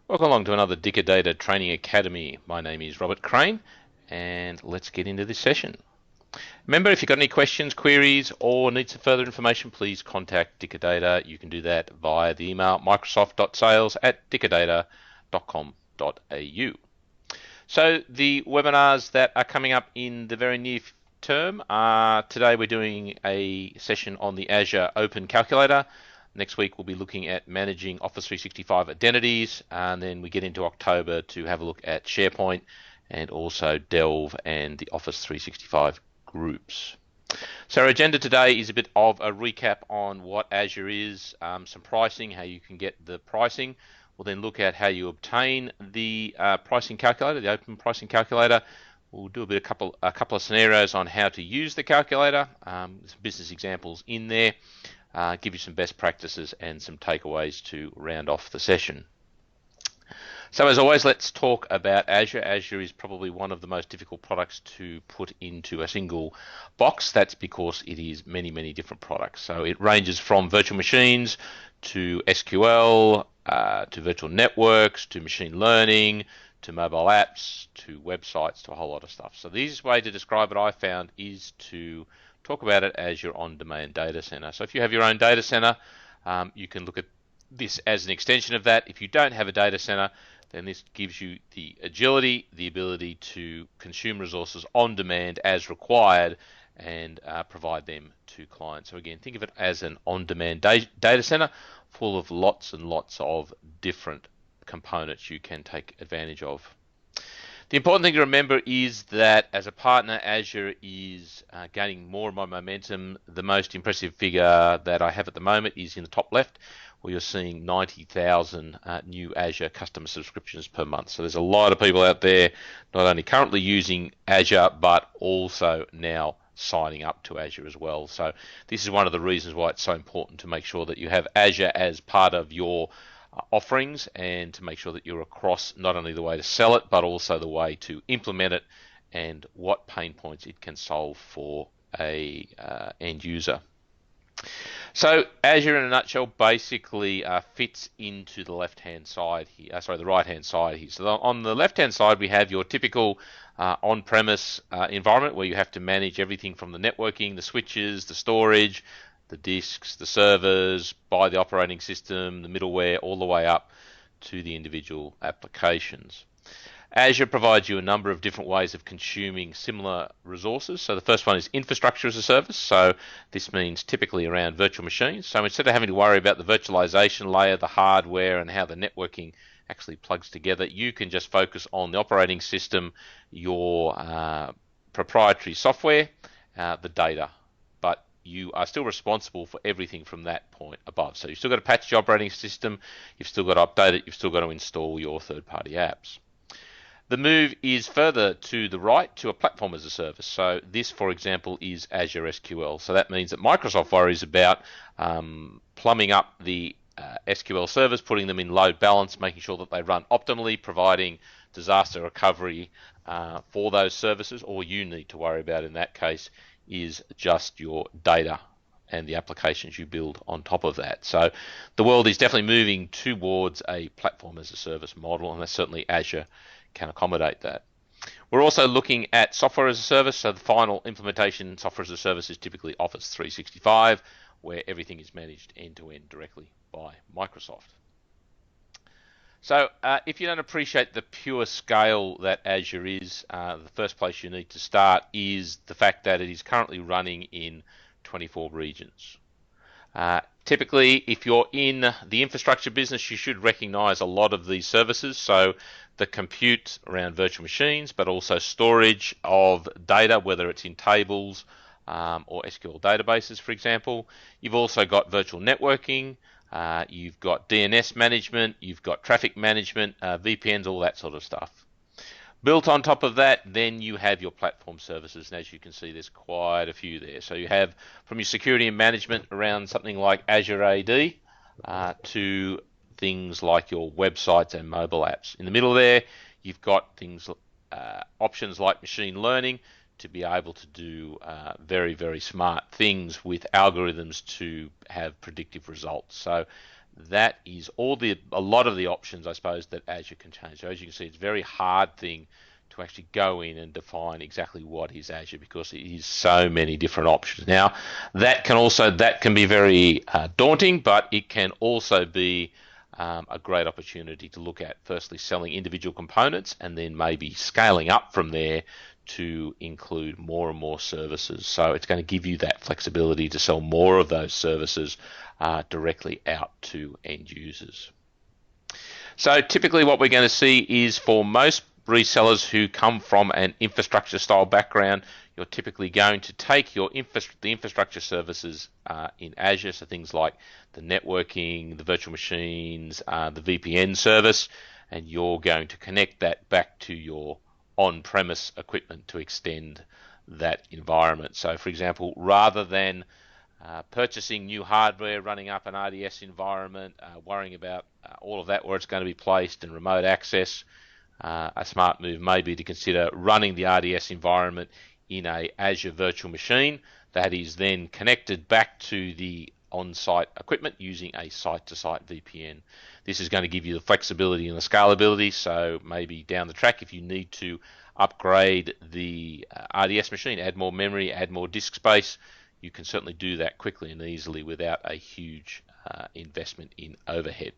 Welcome along to another Dicker Data Training Academy. My name is Robert Crane, and let's get into this session. Remember, if you've got any questions, queries, or need some further information, please contact Dicker Data. You can do that via the email microsoft.sales@dickerdata.com.au. So the webinars that are coming up in the very near term are today we're doing a session on the Azure Open calculator. Next week we'll be looking at managing Office 365 identities, and then we get into October to have a look at SharePoint and also Delve and the Office 365 groups. So our agenda today is a bit of a recap on what Azure is, some pricing, how you can get the pricing. We'll then look at how you obtain the pricing calculator, the Open pricing calculator. We'll do a couple of scenarios on how to use the calculator, some business examples in there. Give you some best practices and some takeaways to round off the session. So as always, let's talk about Azure. Azure is probably one of the most difficult products to put into a single box. That's because it is many, many different products. So it ranges from virtual machines to SQL, to virtual networks, to machine learning, to mobile apps, to websites, to a whole lot of stuff. So the easiest way to describe it I found is to talk about it as your on-demand data center. So if you have your own data center, you can look at this as an extension of that. If you don't have a data center, then this gives you the agility, the ability to consume resources on demand as required and provide them to clients. So again, think of it as an on-demand data center full of lots and lots of different components you can take advantage of. The important thing to remember is that as a partner, Azure is gaining more and more momentum. The most impressive figure that I have at the moment is in the top left, where you're seeing 90,000 new Azure customer subscriptions per month. So there's a lot of people out there not only currently using Azure, but also now signing up to Azure as well. So this is one of the reasons why it's so important to make sure that you have Azure as part of your offerings, and to make sure that you're across not only the way to sell it, but also the way to implement it and what pain points it can solve for a end user. So Azure in a nutshell basically fits into the left-hand side here, the right-hand side here. So on the left-hand side we have your typical on-premise environment where you have to manage everything from the networking, the switches, the storage, the disks, the servers, by the operating system, the middleware, all the way up to the individual applications. Azure provides you a number of different ways of consuming similar resources. So the first one is infrastructure as a service. So this means typically around virtual machines. So instead of having to worry about the virtualization layer, the hardware, and how the networking actually plugs together, you can just focus on the operating system, your proprietary software, the data. But you are still responsible for everything from that point above. So you've still got to patch your operating system, you've still got to update it, you've still got to install your third-party apps. The move is further to the right to a platform as a service. So this, for example, is Azure SQL. So that means that Microsoft worries about plumbing up the SQL servers, putting them in load balance, making sure that they run optimally, providing disaster recovery for those services. All you need to worry about in that case is just your data and the applications you build on top of that. So the world is definitely moving towards a platform as a service model, and that's certainly Azure can accommodate that. We're also looking at software as a service. So the final implementation software as a service is typically Office 365, where everything is managed end-to-end directly by Microsoft. So if you don't appreciate the pure scale that Azure is, the first place you need to start is the fact that it is currently running in 24 regions. Typically, if you're in the infrastructure business, you should recognize a lot of these services. So the compute around virtual machines, but also storage of data, whether it's in tables or SQL databases, for example. You've also got virtual networking, you've got DNS management, you've got traffic management, VPNs, all that sort of stuff. Built on top of that, then you have your platform services, and as you can see, there's quite a few there. So you have from your security and management around something like Azure AD to things like your websites and mobile apps. In the middle there, you've got things, options like machine learning to be able to do very, very smart things with algorithms to have predictive results. So that is a lot of the options, I suppose, that Azure can change. So as you can see, it's a very hard thing to actually go in and define exactly what is Azure, because it is so many different options. Now, that can be very daunting, but it can also be a great opportunity to look at, firstly, selling individual components, and then maybe scaling up from there to include more and more services. So it's going to give you that flexibility to sell more of those services directly out to end users. So typically what we're going to see is, for most resellers who come from an infrastructure style background, you're typically going to take the infrastructure services in Azure, so things like the networking, the virtual machines, the VPN service, and you're going to connect that back to your on-premise equipment to extend that environment. So for example, rather than purchasing new hardware, running up an RDS environment, worrying about all of that, where it's going to be placed, and remote access, a smart move may be to consider running the RDS environment in a Azure virtual machine that is then connected back to the on-site equipment using a site-to-site VPN. This is going to give you the flexibility and the scalability, so maybe down the track, if you need to upgrade the RDS machine, add more memory, add more disk space, you can certainly do that quickly and easily without a huge investment in overhead.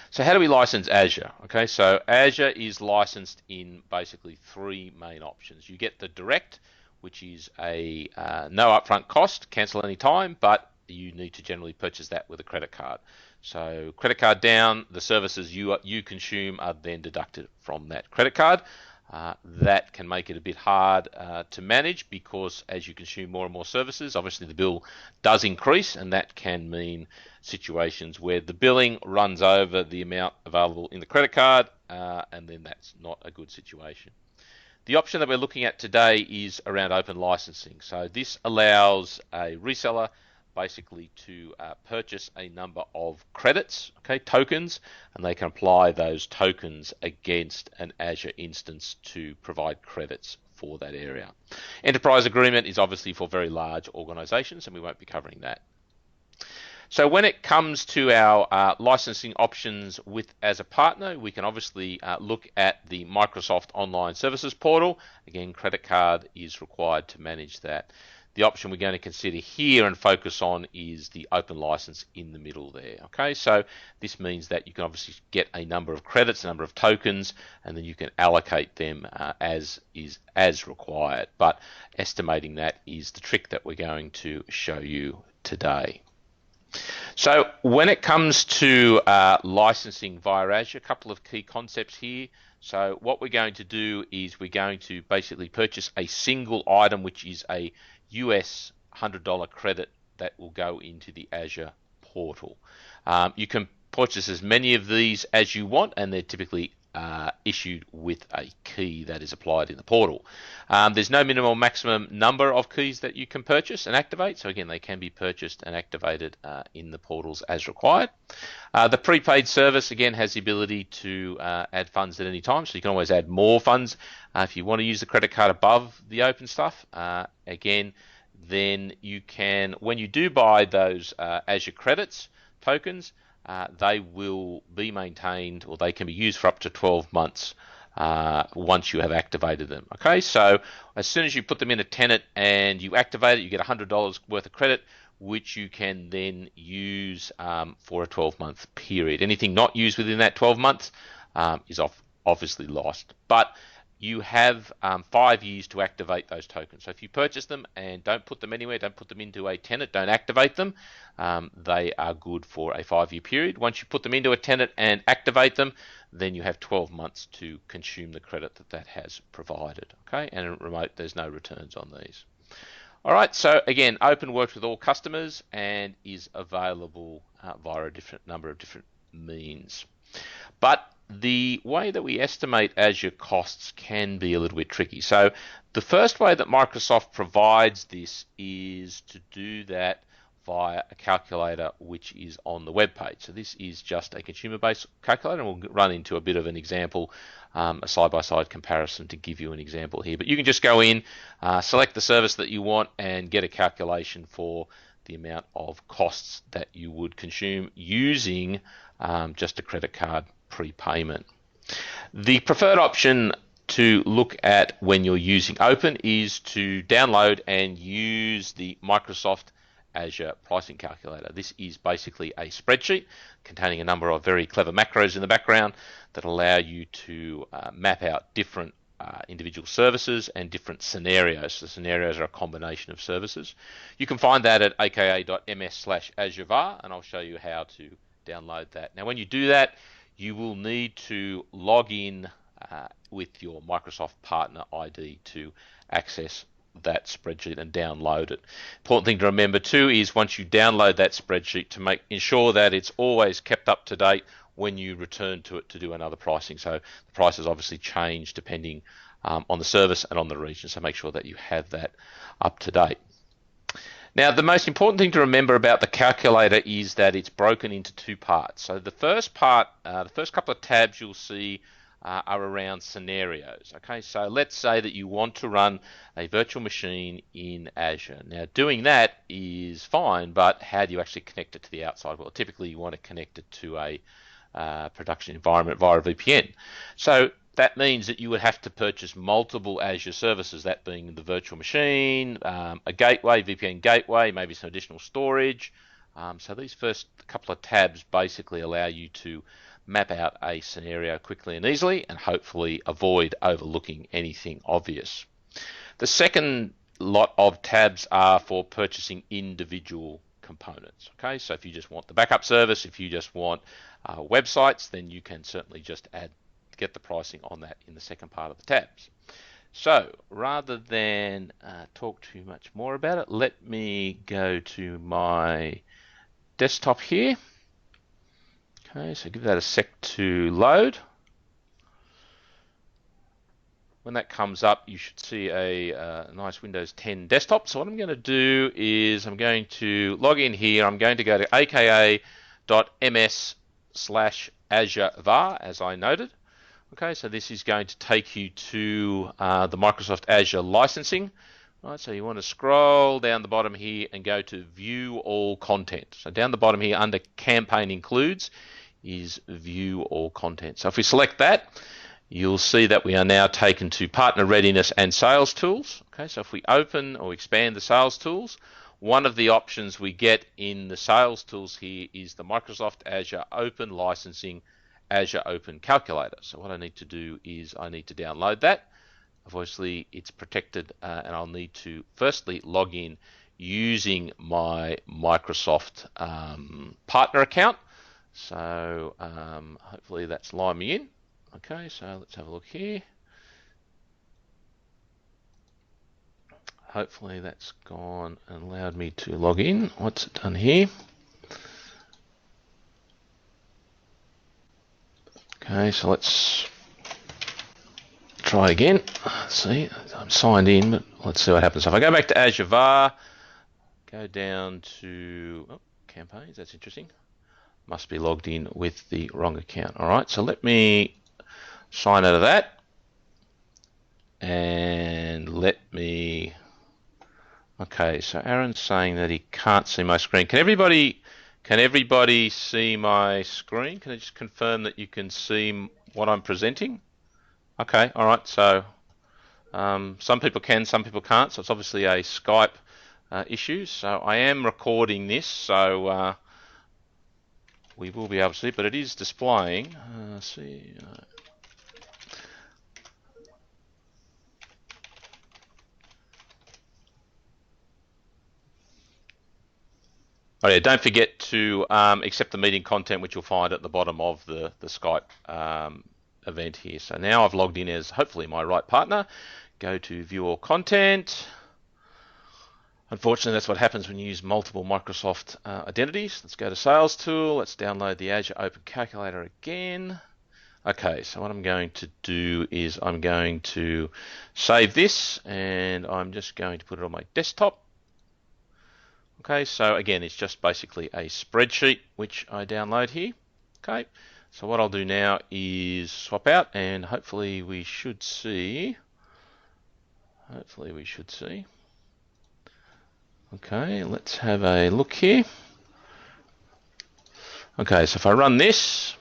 So how do we license Azure? Okay, so Azure is licensed in basically three main options. You get the direct, which is a no upfront cost, cancel any time, but you need to generally purchase that with a credit card. So credit card down, the services you consume are then deducted from that credit card. That can make it a bit hard to manage, because as you consume more and more services, obviously the bill does increase, and that can mean situations where the billing runs over the amount available in the credit card, and then that's not a good situation. The option that we're looking at today is around open licensing. So this allows a reseller basically to purchase a number of credits, okay, tokens, and they can apply those tokens against an Azure instance to provide credits for that area. Enterprise agreement is obviously for very large organizations, and we won't be covering that. So when it comes to our licensing options as a partner, we can obviously look at the Microsoft Online Services Portal. Again, credit card is required to manage that. The option we're going to consider here and focus on is the open license in the middle there. Okay, so this means that you can obviously get a number of credits, a number of tokens, and then you can allocate them as required. But estimating that is the trick that we're going to show you today. So when it comes to licensing via Azure, a couple of key concepts here. So what we're going to do is we're going to basically purchase a single item, which is a US $100 credit that will go into the Azure portal. You can purchase as many of these as you want, and they're typically issued with a key that is applied in the portal. There's no minimum or maximum number of keys that you can purchase and activate, so again, they can be purchased and activated in the portals as required. The prepaid service again has the ability to add funds at any time, so you can always add more funds if you want to use the credit card above the open stuff. Again, then you can, when you do buy those Azure credits tokens, they will be maintained, or they can be used for up to 12 months once you have activated them. Okay, so as soon as you put them in a tenant and you activate it, you get $100 worth of credit, which you can then use for a 12-month period. Anything not used within that 12 months is obviously lost. But you have 5 years to activate those tokens. So if you purchase them and don't put them anywhere, don't put them into a tenant, don't activate them, they are good for a 5-year period. Once you put them into a tenant and activate them, then you have 12 months to consume the credit that has provided. Okay, and in remote, there's no returns on these. All right, so again, Open works with all customers and is available via a number of different means. But the way that we estimate Azure costs can be a little bit tricky. So the first way that Microsoft provides this is to do that via a calculator which is on the web page. So this is just a consumer-based calculator, and we'll run into a bit of an example, a side-by-side comparison to give you an example here. But you can just go in, select the service that you want, and get a calculation for the amount of costs that you would consume using just a credit card prepayment. The preferred option to look at when you're using Open is to download and use the Microsoft Azure pricing calculator. This is basically a spreadsheet containing a number of very clever macros in the background that allow you to map out different individual services and different scenarios. So scenarios are a combination of services. You can find that at aka.ms/azurevar, and I'll show you how to download that. Now, when you do that, you will need to log in with your Microsoft Partner ID to access that spreadsheet and download it. Important thing to remember too is once you download that spreadsheet, to ensure that it's always kept up to date when you return to it to do another pricing. So the prices obviously change depending on the service and on the region, so make sure that you have that up to date. Now, the most important thing to remember about the calculator is that it's broken into two parts. So the first part, the first couple of tabs you'll see are around scenarios. Okay, so let's say that you want to run a virtual machine in Azure. Now, doing that is fine, but how do you actually connect it to the outside world? Typically, you want to connect it to a production environment via a VPN. So that means that you would have to purchase multiple Azure services, that being the virtual machine, a gateway, VPN gateway, maybe some additional storage. So these first couple of tabs basically allow you to map out a scenario quickly and easily, and hopefully avoid overlooking anything obvious. The second lot of tabs are for purchasing individual components. Okay, so if you just want the backup service, if you just want websites, then you can certainly just get the pricing on that in the second part of the tabs. So rather than talk too much more about it, let me go to my desktop here. Okay, so give that a sec to load. When that comes up, you should see a nice Windows 10 desktop. So what I'm going to do is I'm going to log in here. I'm going to go to aka.ms/azurevar, as I noted. Okay, so this is going to take you to the Microsoft Azure licensing. Right, so you want to scroll down the bottom here and go to View All Content. So down the bottom here under Campaign Includes is View All Content. So if we select that, you'll see that we are now taken to Partner Readiness and Sales Tools. Okay, so if we open or expand the Sales Tools, one of the options we get in the Sales Tools here is the Microsoft Azure Open Licensing Azure Open Calculator. So what I need to do is I need to download that. Obviously, it's protected, and I'll need to firstly log in using my Microsoft partner account. So hopefully that's lined me in. Okay, so let's have a look here. Hopefully that's gone and allowed me to log in. What's it done here? Okay, so let's try again. Let's see, I'm signed in, but let's see what happens. So if I go back to Azure VAR, go down to campaigns, that's interesting. Must be logged in with the wrong account. All right, so let me sign out of that and let me, okay, so Aaron's saying that he can't see my screen. Can everybody see my screen? Can I just confirm that you can see what I'm presenting? Okay, all right, so some people can, some people can't, so it's obviously a Skype issue. So I am recording this, so we will be able to see it, but it is displaying. Oh yeah, don't forget to accept the meeting content, which you'll find at the bottom of the Skype event here. So now I've logged in as hopefully my right partner. Go to View All Content. Unfortunately, that's what happens when you use multiple Microsoft identities. Let's go to Sales Tool. Let's download the Azure Open Calculator again. Okay, so what I'm going to do is I'm going to save this, and I'm just going to put it on my desktop. Okay, so again, it's just basically a spreadsheet which I download here. Okay, so what I'll do now is swap out, and hopefully we should see. Okay, let's have a look here. Okay, so if I run this,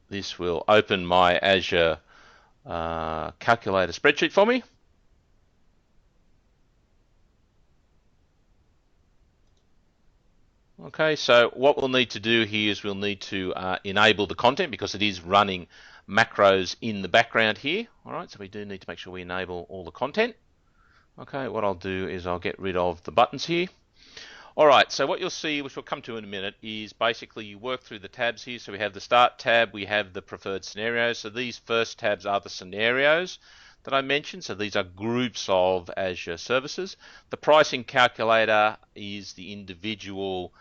this will open my Azure calculator spreadsheet for me. Okay, so what we'll need to do here is we'll need to enable the content because it is running macros in the background here. All right, so we do need to make sure we enable all the content. Okay, what I'll do is I'll get rid of the buttons here. All right, so what you'll see, which we'll come to in a minute, is basically you work through the tabs here. So we have the Start tab, we have the Preferred Scenarios. So these first tabs are the scenarios that I mentioned. So these are groups of Azure services. The Pricing Calculator is the individual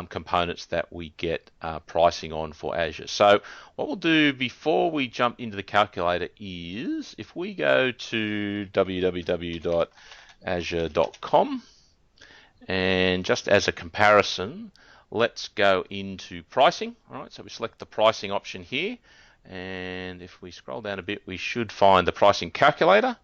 components that we get pricing on for Azure. So what we'll do before we jump into the calculator is, if we go to www.azure.com, and just as a comparison, let's go into pricing. All right, so we select the pricing option here, and if we scroll down a bit, we should find the pricing calculator,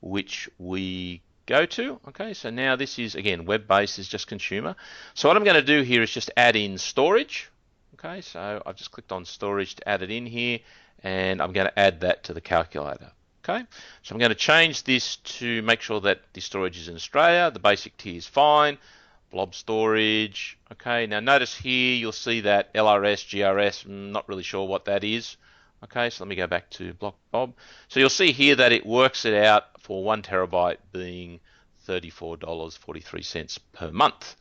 which we go to. Okay, so now this is, again, web-based, is just consumer. So what I'm going to do here is just add in storage. Okay, so I've just clicked on storage to add it in here, and I'm going to add that to the calculator. Okay, so I'm going to change this to make sure that the storage is in Australia. The basic tier is fine. Blob storage. Okay, now notice here you'll see that LRS, GRS, I'm not really sure what that is. Okay, so let me go back to Block Bob. So you'll see here that it works it out for 1 terabyte being $34.43 per month.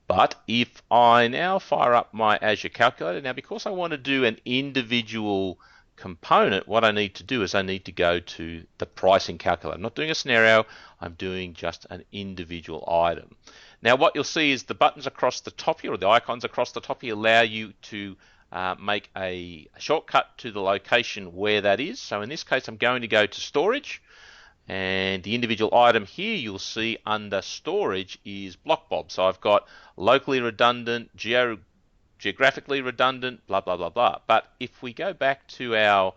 But if I now fire up my Azure calculator, now because I want to do an individual component, what I need to do is I need to go to the pricing calculator. I'm not doing a scenario, I'm doing just an individual item. Now what you'll see is the buttons across the top here, or the icons across the top here, allow you to make a shortcut to the location where that is. So in this case I'm going to go to storage, and the individual item here you'll see under storage is BlockBob. So I've got locally redundant, geographically redundant, blah, blah, blah, blah. But if we go back to our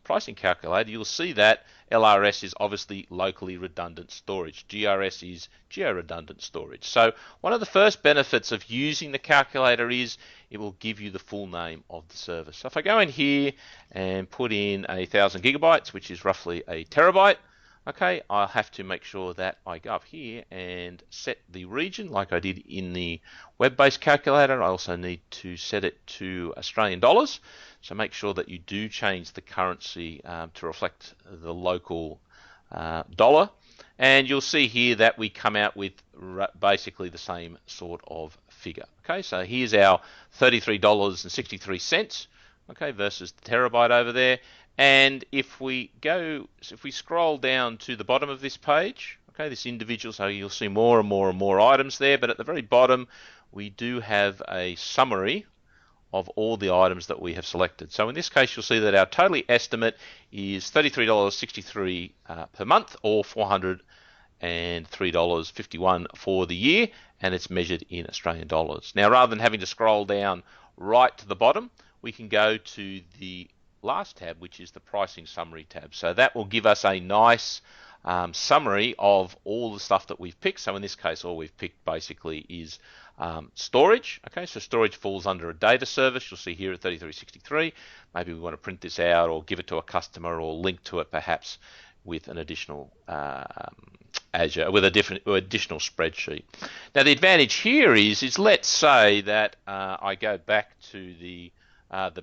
pricing calculator, you'll see that LRS is obviously locally redundant storage. GRS is geo-redundant storage. So one of the first benefits of using the calculator is it will give you the full name of the service. So if I go in here and put in 1,000 gigabytes, which is roughly a terabyte, okay, I'll have to make sure that I go up here and set the region like I did in the web-based calculator. I also need to set it to Australian dollars. So make sure that you do change the currency to reflect the local dollar. And you'll see here that we come out with basically the same sort of figure. Okay, so here's our $33.63, okay, versus the terabyte over there. And if we scroll down to the bottom of this page, okay, this individual, so you'll see more and more and more items there, but at the very bottom we do have a summary of all the items that we have selected. So in this case you'll see that our total estimate is $33.63 per month, or $403.51 for the year, and it's measured in Australian dollars. Now rather than having to scroll down right to the bottom, we can go to the last tab, which is the pricing summary tab. So that will give us a nice summary of all the stuff that we've picked. So in this case all we've picked basically is storage. Okay, so storage falls under a data service. You'll see here at $33.63. Maybe we want to print this out or give it to a customer or link to it perhaps with an additional Azure, with additional spreadsheet. Now the advantage here is let's say that I go back to the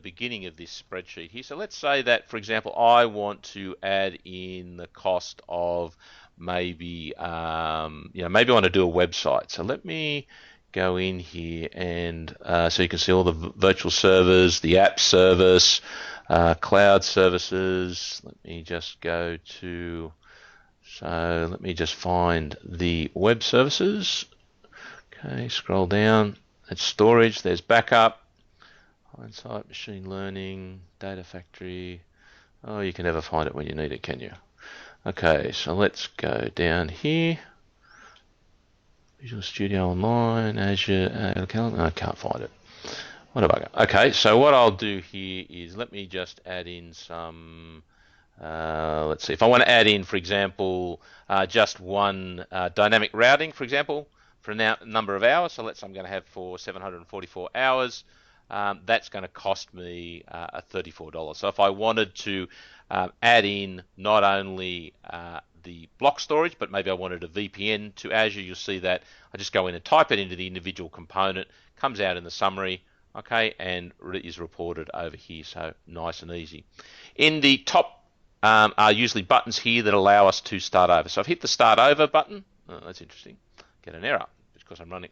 beginning of this spreadsheet here. So let's say that, for example, I want to add in the cost of maybe, maybe I want to do a website. So let me go in here and so you can see all the virtual servers, the app service, cloud services. Let me just go to, so let me just find the web services. Okay, scroll down. That's storage. There's backup. Hindsight, machine learning, data factory. Oh, you can never find it when you need it, can you? Okay, so let's go down here. Visual Studio Online, Azure, I can't find it. What have I got? Okay, so what I'll do here is let me just add in some, let's see, if I want to add in, for example, just one dynamic routing, for example, for a number of hours. So let's say I'm going to have for 744 hours. That's going to cost me $34. So if I wanted to add in not only the block storage, but maybe I wanted a VPN to Azure, you'll see that I just go in and type it into the individual component, comes out in the summary, okay, and is reported over here, so nice and easy. In the top are usually buttons here that allow us to start over. So I've hit the start over button. Oh, that's interesting. Get an error because I'm running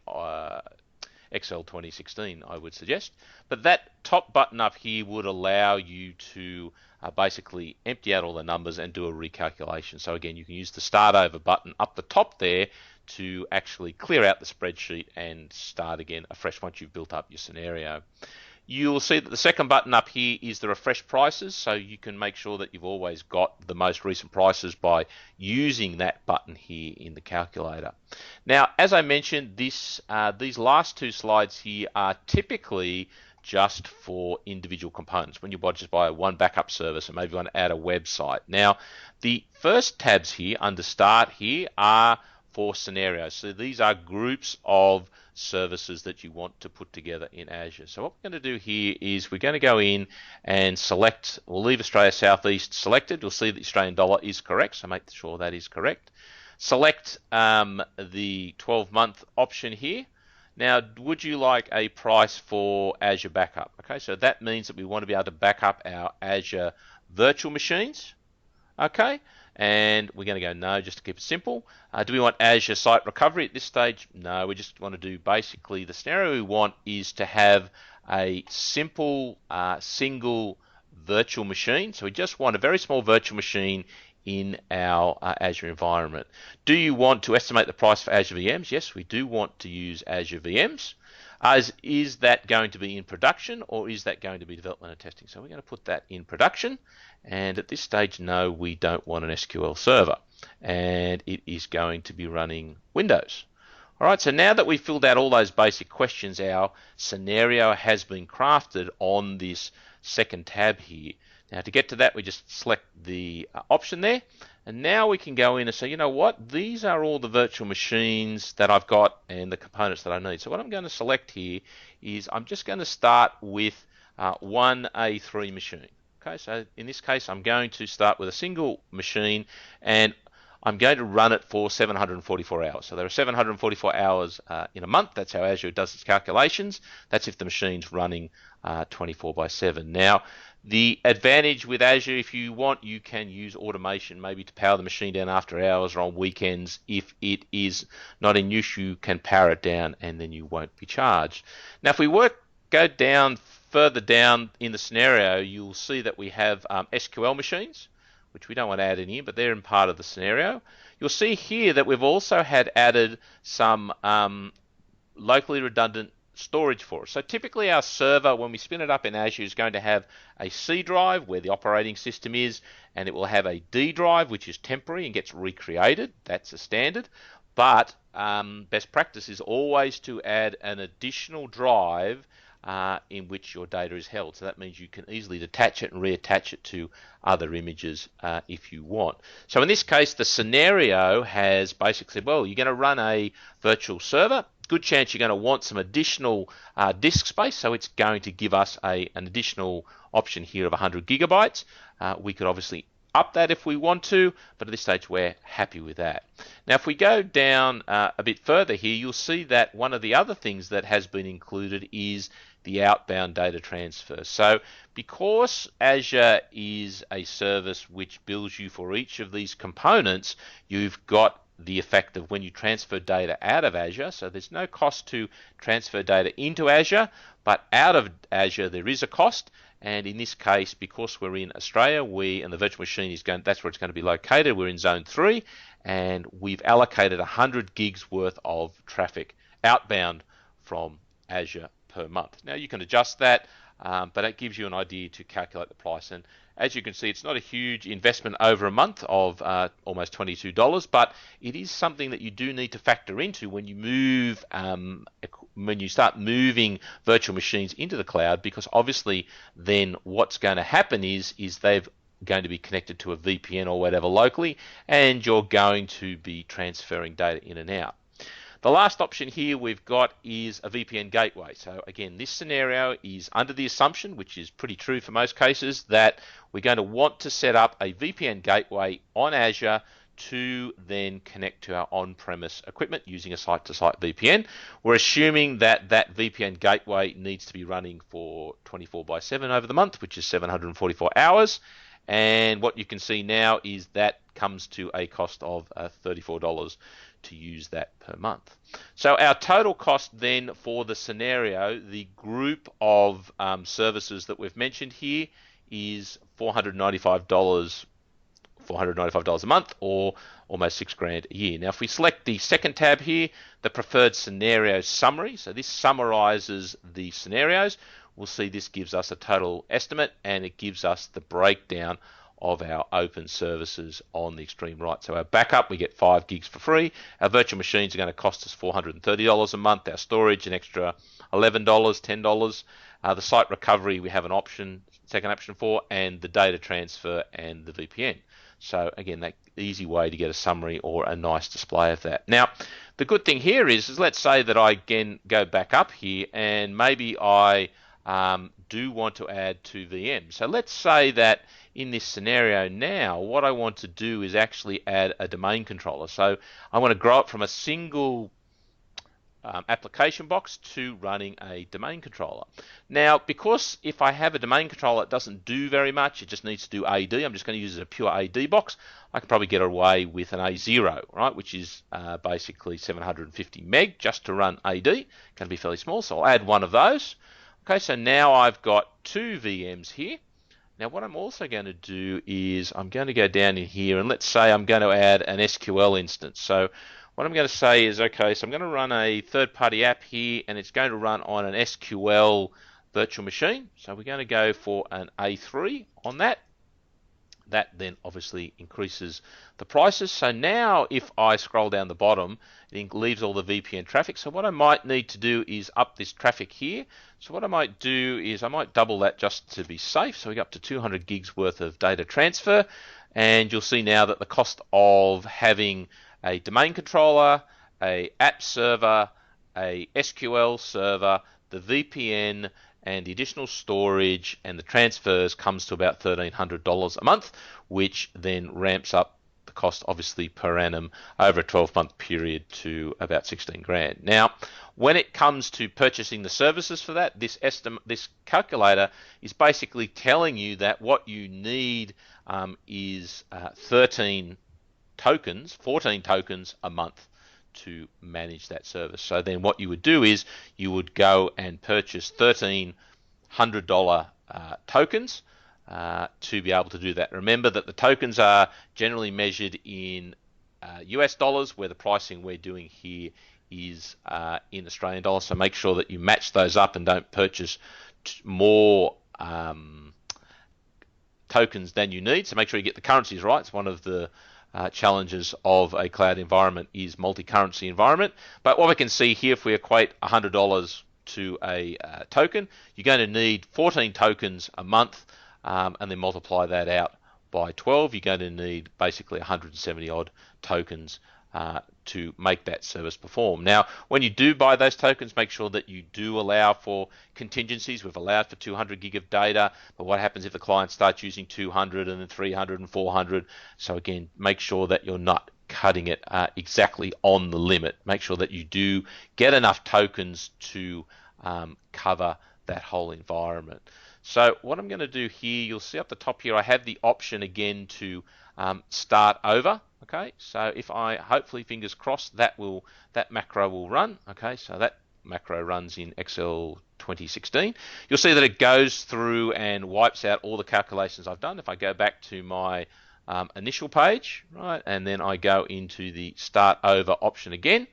Excel 2016, I would suggest. But that top button up here would allow you to basically empty out all the numbers and do a recalculation. So again, you can use the start over button up the top there to actually clear out the spreadsheet and start again afresh once you've built up your scenario. You'll see that the second button up here is the refresh prices, so you can make sure that you've always got the most recent prices by using that button here in the calculator. Now, as I mentioned, these last two slides here are typically just for individual components. When you just buy one backup service and maybe you want to add a website. Now, the first tabs here under Start here are for scenarios. So these are groups of services that you want to put together in Azure. So what we're going to do here is we're going to go in and select, we'll leave Australia Southeast selected. You'll see the Australian dollar is correct, so make sure that is correct. Select the 12-month option here. Now, would you like a price for Azure Backup? Okay, so that means that we want to be able to back up our Azure virtual machines. Okay, and we're going to go no, just to keep it simple. Do we want Azure Site Recovery at this stage? No, we just want to do basically the scenario we want is to have a simple single virtual machine. So we just want a very small virtual machine in our Azure environment. Do you want to estimate the price for Azure VMs? Yes, we do want to use Azure VMs. Is that going to be in production or is that going to be development and testing? So we're going to put that in production. And at this stage, no, we don't want an SQL server. And it is going to be running Windows. All right, so now that we've filled out all those basic questions, our scenario has been crafted on this second tab here. Now to get to that, we just select the option there, and now we can go in and say, you know what, these are all the virtual machines that I've got and the components that I need. So what I'm going to select here is I'm just going to start with one A3 machine. Okay, so in this case, I'm going to start with a single machine and I'm going to run it for 744 hours. So there are 744 hours in a month. That's how Azure does its calculations. That's if the machine's running 24/7. Now, the advantage with Azure, if you want, you can use automation maybe to power the machine down after hours or on weekends. If it is not in use, you can power it down and then you won't be charged. Now, if we go down further down in the scenario, you'll see that we have SQL machines, which we don't want to add in here, but they're in part of the scenario. You'll see here that we've also had added some locally redundant storage for us. So typically our server, when we spin it up in Azure, is going to have a C drive where the operating system is, and it will have a D drive, which is temporary and gets recreated. That's a standard. But best practice is always to add an additional drive in which your data is held. So that means you can easily detach it and reattach it to other images if you want. So in this case, the scenario has basically said, well, you're going to run a virtual server. Good chance you're going to want some additional disk space, so it's going to give us an additional option here of 100 gigabytes. We could obviously up that if we want to, but at this stage we're happy with that. Now if we go down a bit further here, you'll see that one of the other things that has been included is the outbound data transfer. So because Azure is a service which bills you for each of these components, you've got the effect of when you transfer data out of Azure, so there's no cost to transfer data into Azure, but out of Azure there is a cost. And in this case, because we're in Australia, and the virtual machine is going, that's where it's going to be located. We're in zone 3, and we've allocated 100 gigs worth of traffic outbound from Azure per month. Now you can adjust that, but it gives you an idea to calculate the price. And As you can see, it's not a huge investment over a month of almost $22, but it is something that you do need to factor into when you move, when you start moving virtual machines into the cloud, because obviously then what's going to happen is they've going to be connected to a VPN or whatever locally, and you're going to be transferring data in and out. The last option here we've got is a VPN gateway. So again, this scenario is under the assumption, which is pretty true for most cases, that we're going to want to set up a VPN gateway on Azure to then connect to our on-premise equipment using a site-to-site VPN. We're assuming that that VPN gateway needs to be running for 24/7 over the month, which is 744 hours. And what you can see now is that comes to a cost of $34 to use that per month. So our total cost then for the scenario, the group of services that we've mentioned here, is $495 a month, or almost $6,000 a year. Now, if we select the second tab here, the preferred scenario summary, so this summarizes the scenarios, we'll see this gives us a total estimate, and it gives us the breakdown of our open services on the extreme right. So our backup, we get 5 gigs for free. Our virtual machines are going to cost us $430 a month. Our storage, an extra $11, $10. The site recovery, we have an option, second option for, and the data transfer and the VPN. So again, that easy way to get a summary or a nice display of that. Now, the good thing here is let's say that I again go back up here, and maybe I do want to add 2 VMs. So let's say that in this scenario now, what I want to do is actually add a domain controller. So I want to grow it from a single application box to running a domain controller. Now, because if I have a domain controller, it doesn't do very much, it just needs to do AD, I'm just going to use it as a pure AD box, I can probably get away with an A0, right, which is basically 750 meg just to run AD. Going to be fairly small, so I'll add one of those. Okay, so now I've got 2 VMs here. Now what I'm also going to do is I'm going to go down in here, and let's say I'm going to add an SQL instance. So what I'm going to say is, okay, so I'm going to run a third-party app here, and it's going to run on an SQL virtual machine. So we're going to go for an A3 on that. That then obviously increases the prices. So now if I scroll down the bottom, it leaves all the VPN traffic. So what I might need to do is up this traffic here. So what I might do is I might double that just to be safe. So we go up to 200 gigs worth of data transfer. And you'll see now that the cost of having a domain controller, a app server, a SQL server, the VPN, and the additional storage and the transfers comes to about $1,300 a month, which then ramps up the cost obviously per annum over a 12-month period to about $16,000. Now, when it comes to purchasing the services for that, this calculator is basically telling you that what you need is 14 tokens a month to manage that service. So then what you would do is you would go and purchase $1,300 tokens to be able to do that. Remember that the tokens are generally measured in US dollars, where the pricing we're doing here is in Australian dollars. So make sure that you match those up and don't purchase more tokens than you need. So make sure you get the currencies right. It's one of the challenges of a cloud environment is multi-currency environment. But what we can see here, if we equate $100 to a token, you're going to need 14 tokens a month, and then multiply that out by 12. You're going to need basically 170 odd tokens to make that service perform. Now, when you do buy those tokens, make sure that you do allow for contingencies. We've allowed for 200 gig of data, but what happens if the client starts using 200 and then 300 and 400? So again, make sure that you're not cutting it exactly on the limit. Make sure that you do get enough tokens to cover that whole environment. So what I'm going to do here, you'll see up the top here, I have the option again to start over. Okay, so if I, hopefully, fingers crossed, that macro will run. Okay, so that macro runs in Excel 2016. You'll see that it goes through and wipes out all the calculations I've done. If I go back to my initial page, right, and then I go into the start over option again,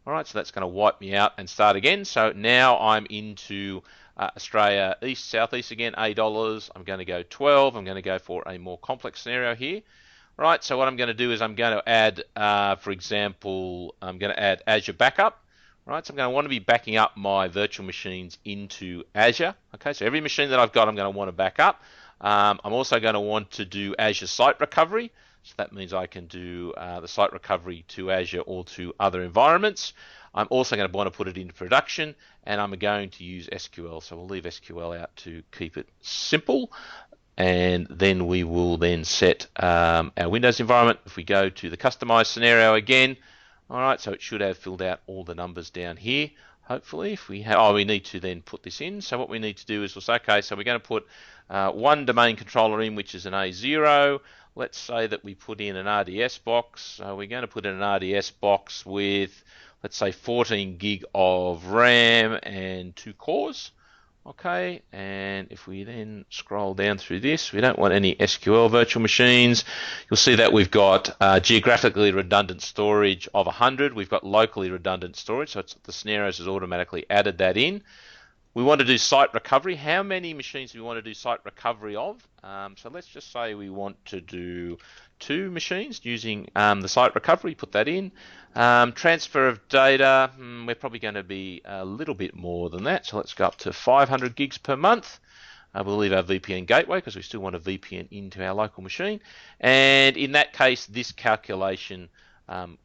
All right, so that's going to wipe me out and start again. So now I'm into Australia East, Southeast again, $A. I'm going to go 12. I'm going to go for a more complex scenario here. Right, so what I'm going to do is I'm going to add, for example, I'm going to add Azure Backup. Right, so I'm going to want to be backing up my virtual machines into Azure. Okay, so every machine that I've got, I'm going to want to back up. I'm also going to want to do Azure Site Recovery. So that means I can do the site recovery to Azure or to other environments. I'm also going to want to put it into production, and I'm going to use SQL. So we'll leave SQL out to keep it simple. And then we will then set our Windows environment. If we go to the customized scenario again, all right, so it should have filled out all the numbers down here. Hopefully, if we have, we need to then put this in. So what we need to do is we'll say, okay, so we're going to put one domain controller in, which is an A0. Let's say that we put in an RDS box. So we're going to put in an RDS box with, let's say, 14 gig of RAM and 2 cores. Okay, and if we then scroll down through this, we don't want any SQL virtual machines. You'll see that we've got geographically redundant storage of 100. We've got locally redundant storage, so the scenarios has automatically added that in. We want to do site recovery. How many machines do we want to do site recovery of? So let's just say we want to do 2 machines using the site recovery. Put that in. Transfer of data, we're probably going to be a little bit more than that. So let's go up to 500 gigs per month. We'll leave our VPN gateway because we still want a VPN into our local machine. And in that case, this calculation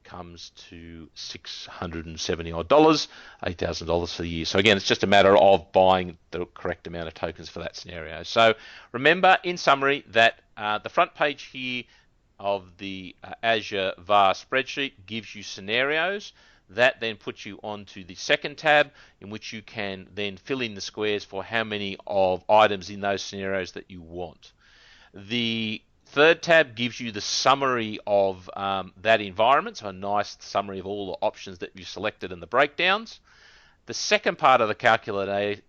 comes to $670 odd, $8,000 for the year. So again, it's just a matter of buying the correct amount of tokens for that scenario. So remember, in summary, that the front page here of the Azure VAR spreadsheet gives you scenarios. That then puts you onto the second tab, in which you can then fill in the squares for how many of items in those scenarios that you want. The third tab gives you the summary of that environment, so a nice summary of all the options that you selected and the breakdowns. The second part of the calculator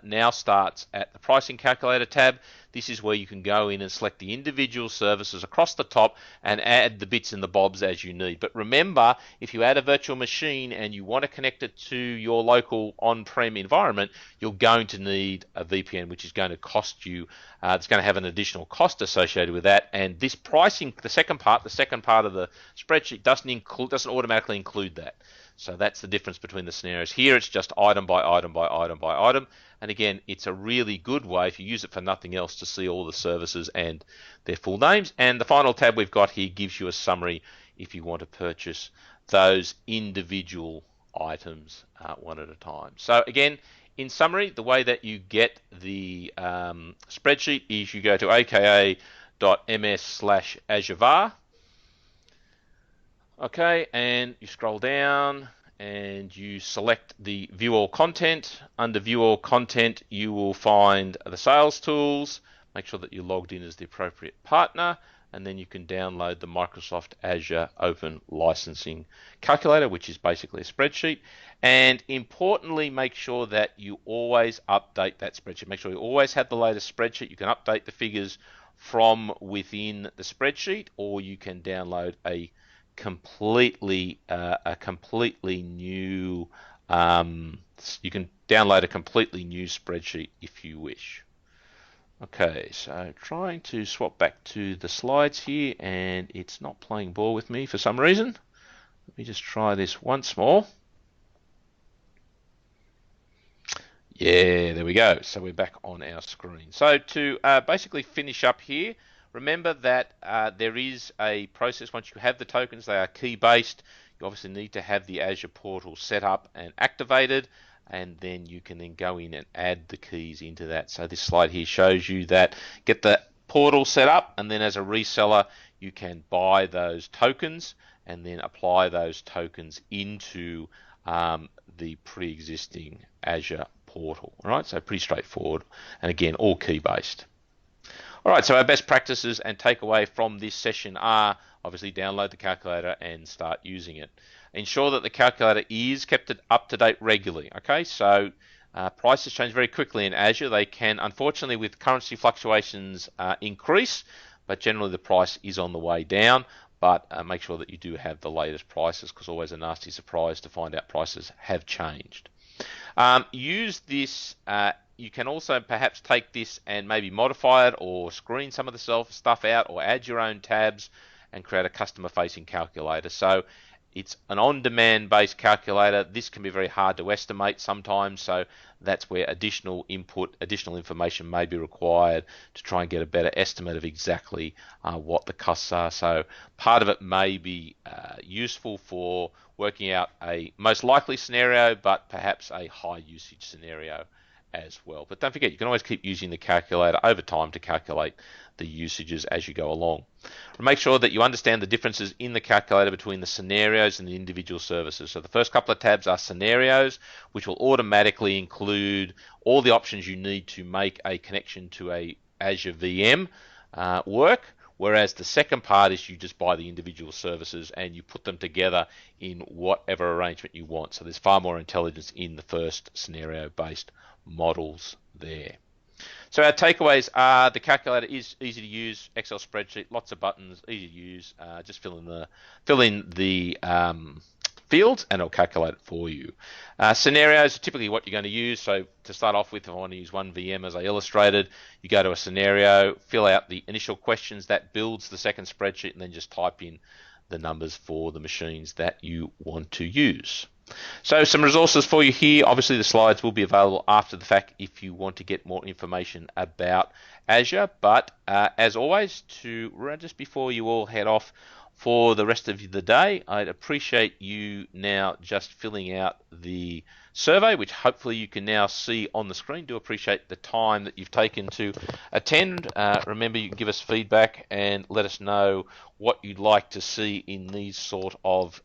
now starts at the pricing calculator tab. This is where you can go in and select the individual services across the top and add the bits and the bobs as you need. But remember, if you add a virtual machine and you want to connect it to your local on-prem environment, you're going to need a VPN, which is going to cost you, it's going to have an additional cost associated with that. And this pricing, the second part of the spreadsheet doesn't automatically include that. So that's the difference between the scenarios. Here it's just item by item by item by item. And again, it's a really good way, if you use it for nothing else, to see all the services and their full names. And the final tab we've got here gives you a summary if you want to purchase those individual items one at a time. So again, in summary, the way that you get the spreadsheet is you go to aka.ms/AzureVAR. Okay, and you scroll down and you select the View All Content. Under View All Content, you will find the sales tools. Make sure that you're logged in as the appropriate partner, and then you can download the Microsoft Azure Open Licensing Calculator, which is basically a spreadsheet. And importantly, make sure that you always update that spreadsheet. Make sure you always have the latest spreadsheet. You can update the figures from within the spreadsheet, or you can download a completely new you can download a completely new spreadsheet if you wish. Okay, so trying to swap back to the slides here, and it's not playing ball with me for some reason. Let me just try this once more. Yeah, there we go. So we're back on our screen. So to basically finish up here, remember that there is a process. Once you have the tokens, they are key-based. You obviously need to have the Azure portal set up and activated, and then you can then go in and add the keys into that. So this slide here shows you that. Get the portal set up, and then as a reseller, you can buy those tokens and then apply those tokens into the pre-existing Azure portal. All right, so pretty straightforward, and again, all key-based. All right, so our best practices and takeaway from this session are obviously download the calculator and start using it. Ensure that the calculator is kept up to date regularly. Okay, so prices change very quickly in Azure. They can, unfortunately, with currency fluctuations, increase, but generally the price is on the way down. but make sure that you do have the latest prices, because always a nasty surprise to find out prices have changed. Use this. You can also perhaps take this and maybe modify it or screen some of the stuff out or add your own tabs and create a customer facing calculator. So it's an on-demand based calculator. This can be very hard to estimate sometimes, so that's where additional input, additional information may be required to try and get a better estimate of exactly what the costs are. So part of it may be useful for working out a most likely scenario, but perhaps a high usage scenario as well. But don't forget, you can always keep using the calculator over time to calculate the usages as you go along. Make sure that you understand the differences in the calculator between the scenarios and the individual services. So the first couple of tabs are scenarios, which will automatically include all the options you need to make a connection to a Azure VM work, whereas the second part is you just buy the individual services and you put them together in whatever arrangement you want. So there's far more intelligence in the first scenario-based models there. So our takeaways are the calculator is easy to use, Excel spreadsheet, lots of buttons, easy to use. Just fill in the fields and it'll calculate it for you. Scenarios are typically what you're going to use. So to start off with, if I want to use one VM as I illustrated, you go to a scenario, fill out the initial questions, that builds the second spreadsheet, and then just type in the numbers for the machines that you want to use. So some resources for you here. Obviously the slides will be available after the fact if you want to get more information about Azure, but as always, just before you all head off for the rest of the day, I'd appreciate you now just filling out the survey, which hopefully you can now see on the screen. Do appreciate the time that you've taken to attend. Remember, you can give us feedback and let us know what you'd like to see in these sort of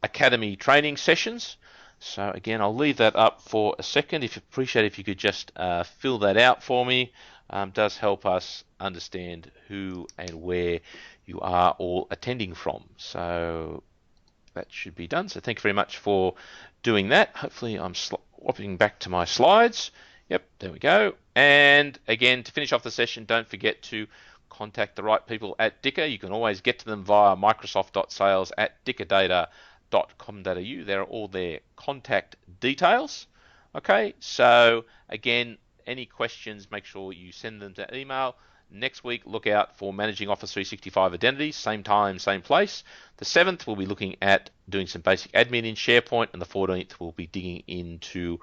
Academy training sessions. So again, I'll leave that up for a second. Appreciate if you could just fill that out for me. Does help us understand who and where you are all attending from. So that should be done. So thank you very much for doing that. Hopefully I'm swapping back to my slides. Yep, there we go. And again, to finish off the session, don't forget to contact the right people at Dicker. You can always get to them via microsoft.sales@dickerdata.com.au. There are all their contact details. Okay, so again, any questions, make sure you send them to email. Next week, look out for managing Office 365 identities, same time, same place. The 7th, we'll be looking at doing some basic admin in SharePoint, and the 14th, we'll be digging into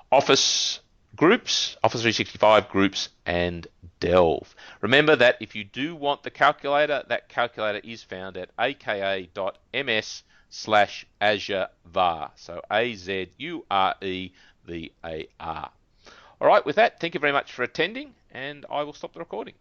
Office groups, Office 365 groups, and Delve. Remember that if you do want the calculator, that calculator is found at aka.ms/AzureVAR. So AZUREVAR. All right, with that, thank you very much for attending, and I will stop the recording.